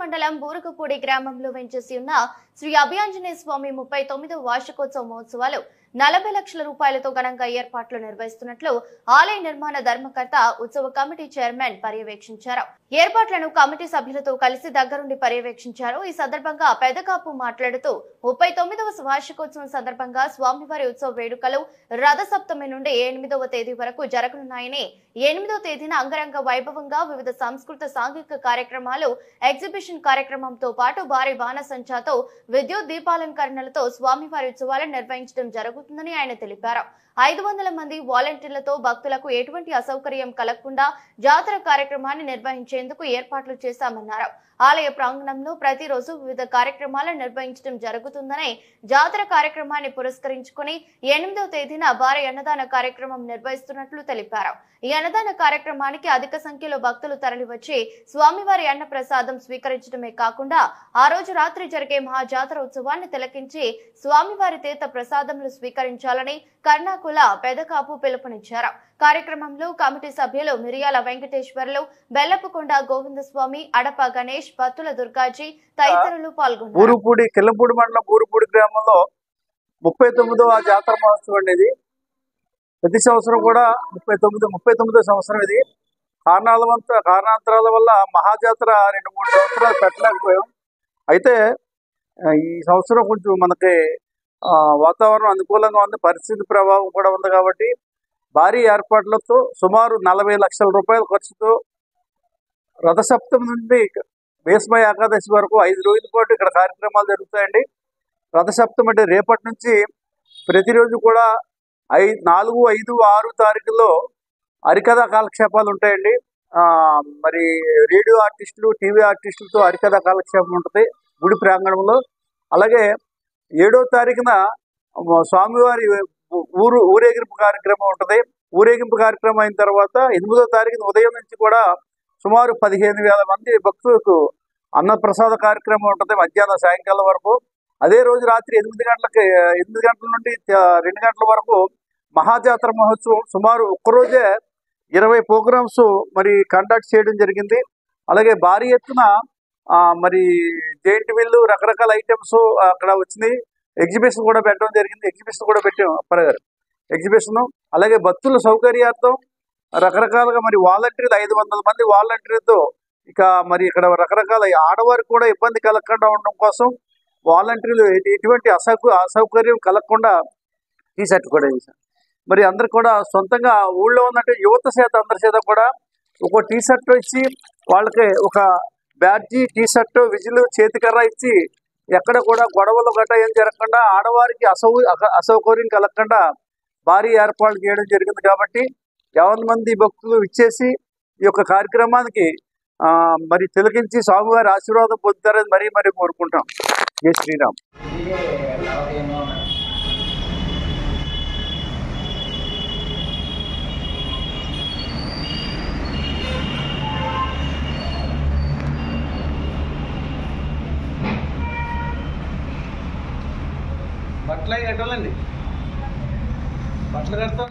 మండలం బూరకపూడి గ్రామంలో వెంచేసి ఉన్న శ్రీ అభయాంజనేయ స్వామి 39వ వార్షికోత్సవ మహోత్సవాలు 40 లక్షల రూపాయలతో ఘనంగా ఏర్పాట్లు నిర్వహిస్తున్నట్లు ఆలయ నిర్మాణ ధర్మకర్త ఉత్సవ కమిటీ చైర్మన్ పర్యవేక్షించారు. ఏర్పాట్లను కమిటీ సభ్యులతో కలిసి దగ్గరుండి పర్యవేక్షించారు. ఈ సందర్భంగా పెదకాపు మాట్లాడుతూ 39వ వార్షికోత్సవం సందర్భంగా స్వామివారి ఉత్సవ వేడుకలు రథ సప్తమి నుండి 8వ తేదీ వరకు జరగనున్నాయని, 8వ తేదీన అంగరంగ వైభవంగా వివిధ సంస్కృత సాంఘిక కార్యక్రమాలు, ఎగ్జిబిషన్ కార్యక్రమంతో పాటు భారీ బాణసంచాతో విద్యుత్ దీపాలంకరణలతో స్వామివారి ఉత్సవాలను నిర్వహించడం జరుగుతుందని ఆయన తెలిపారు. 500 మంది వాలంటీర్లతో భక్తులకు ఎటువంటి అసౌకర్యం కలగకుండా జాతర కార్యక్రమాన్ని నిర్వహించేందుకు ఏర్పాట్లు చేశామన్నారు. ఆలయ ప్రాంగణంలో ప్రతిరోజు వివిధ కార్యక్రమాలను నిర్వహించడం జరుగుతుందని, జాతర కార్యక్రమాన్ని పురస్కరించుకుని 8వ తేదీన భారీ అన్నదాన కార్యక్రమం నిర్వహిస్తున్నట్లు తెలిపారు. ఈ అన్నదాన కార్యక్రమానికి అధిక సంఖ్యలో భక్తులు తరలివచ్చి స్వామివారి అన్న ప్రసాదం స్వీకరించడమే కాకుండా ఆ రోజు రాత్రి జరిగే మహాజాతర ఉత్సవాన్ని తిలకించి స్వామివారి తీర్థ ప్రసాదములు స్వీకరించాలని కర్ణాకుల పెదకాపు పిలుపునిచ్చారు. కార్యక్రమంలో కమిటీ సభ్యులు మిరియాల వెంకటేశ్వర్లు, బెల్లపుకొండ గోవిందస్వామి, అడప గణేష్, పత్తుల దుర్గాజీ తదితరులు పాల్గొన్నారు. ఊరుపూడి కిల్లంపూడి మండలం ఊరుపూడి గ్రామంలో 39వ జాతర మహోత్సవం అనేది ప్రతి సంవత్సరం కూడా 39వ సంవత్సరం. ఇది కారణాంతరాల వల్ల మహాజాతర 2-3 సంవత్సరాలు పెట్టలేకపోయాం. అయితే ఈ సంవత్సరం కొంచెం మనకి వాతావరణం అనుకూలంగా ఉంది, పరిస్థితి ప్రభావం కూడా ఉంది కాబట్టి భారీ ఏర్పాట్లతో సుమారు 40 లక్షల రూపాయల ఖర్చుతో రథసప్తమి నుండి భీష్మ ఏకాదశి వరకు 5 రోజుల పాటు ఇక్కడ కార్యక్రమాలు జరుగుతాయండి. రథసప్తమి అంటే రేపటి నుంచి ప్రతిరోజు కూడా 4, 5, 6 తారీఖుల్లో హరికథా కాలక్షేపాలు ఉంటాయండి. మరి రేడియో ఆర్టిస్టులు, టీవీ ఆర్టిస్టులతో హరికథా కాలక్షేపం ఉంటుంది గుడి ప్రాంగణంలో. అలాగే 7వ తారీఖున స్వామివారి ఊరేగింపు కార్యక్రమం ఉంటుంది. ఊరేగింపు కార్యక్రమం అయిన తర్వాత 8వ తారీఖున ఉదయం నుంచి కూడా సుమారు 15,000 మంది భక్తులకు అన్నప్రసాద కార్యక్రమం ఉంటుంది మధ్యాహ్నం సాయంకాలం వరకు. అదే రోజు రాత్రి 8 గంటల నుండి 2 గంటల వరకు మహాజాతర మహోత్సవం సుమారు ఒక్కరోజే 20 ప్రోగ్రామ్స్ మరి కండక్ట్ చేయడం జరిగింది. అలాగే భారీ ఎత్తున మరి జైంట్ వీళ్ళు రకరకాల ఐటమ్స్ అక్కడ వచ్చినాయి. ఎగ్జిబిషన్ కూడా పెట్టడం జరిగింది. ఎగ్జిబిషన్ కూడా పెట్టాం అప్పగారు ఎగ్జిబిషన్. అలాగే భక్తుల సౌకర్యార్థం రకరకాలుగా మరి వాలంటీర్లు 500 మంది వాలంటీర్లతో ఇక మరి ఇక్కడ రకరకాల ఆడవారికి కూడా ఇబ్బంది కలగకుండా ఉండడం కోసం వాలంటీర్లు ఎటువంటి అసౌకర్యం కలగకుండా టీ షర్ట్ కూడా చేశారు. మరి అందరు కూడా సొంతంగా ఊళ్ళో ఉన్నట్టు యువత చేత అందరి చేత కూడా ఒక టీ షర్ట్ ఇచ్చి వాళ్ళకి ఒక బ్యాడ్జీ, టీ షర్ట్, విజిల్, చేతికర్ర ఇచ్చి ఎక్కడ కూడా గొడవలు గట్ట ఏం జరగకుండా ఆడవారికి అసౌకర్యం కలగకుండా భారీ ఏర్పాట్లు చేయడం జరిగింది. కాబట్టి 50 మంది భక్తులు ఇచ్చేసి ఈ యొక్క కార్యక్రమానికి మరి తిలకించి స్వామివారి ఆశీర్వాదం పొందుతారని మరీ కోరుకుంటాం. జై శ్రీరామ్. బట్టలు కట్టాలండి, బట్టలు కడతాం.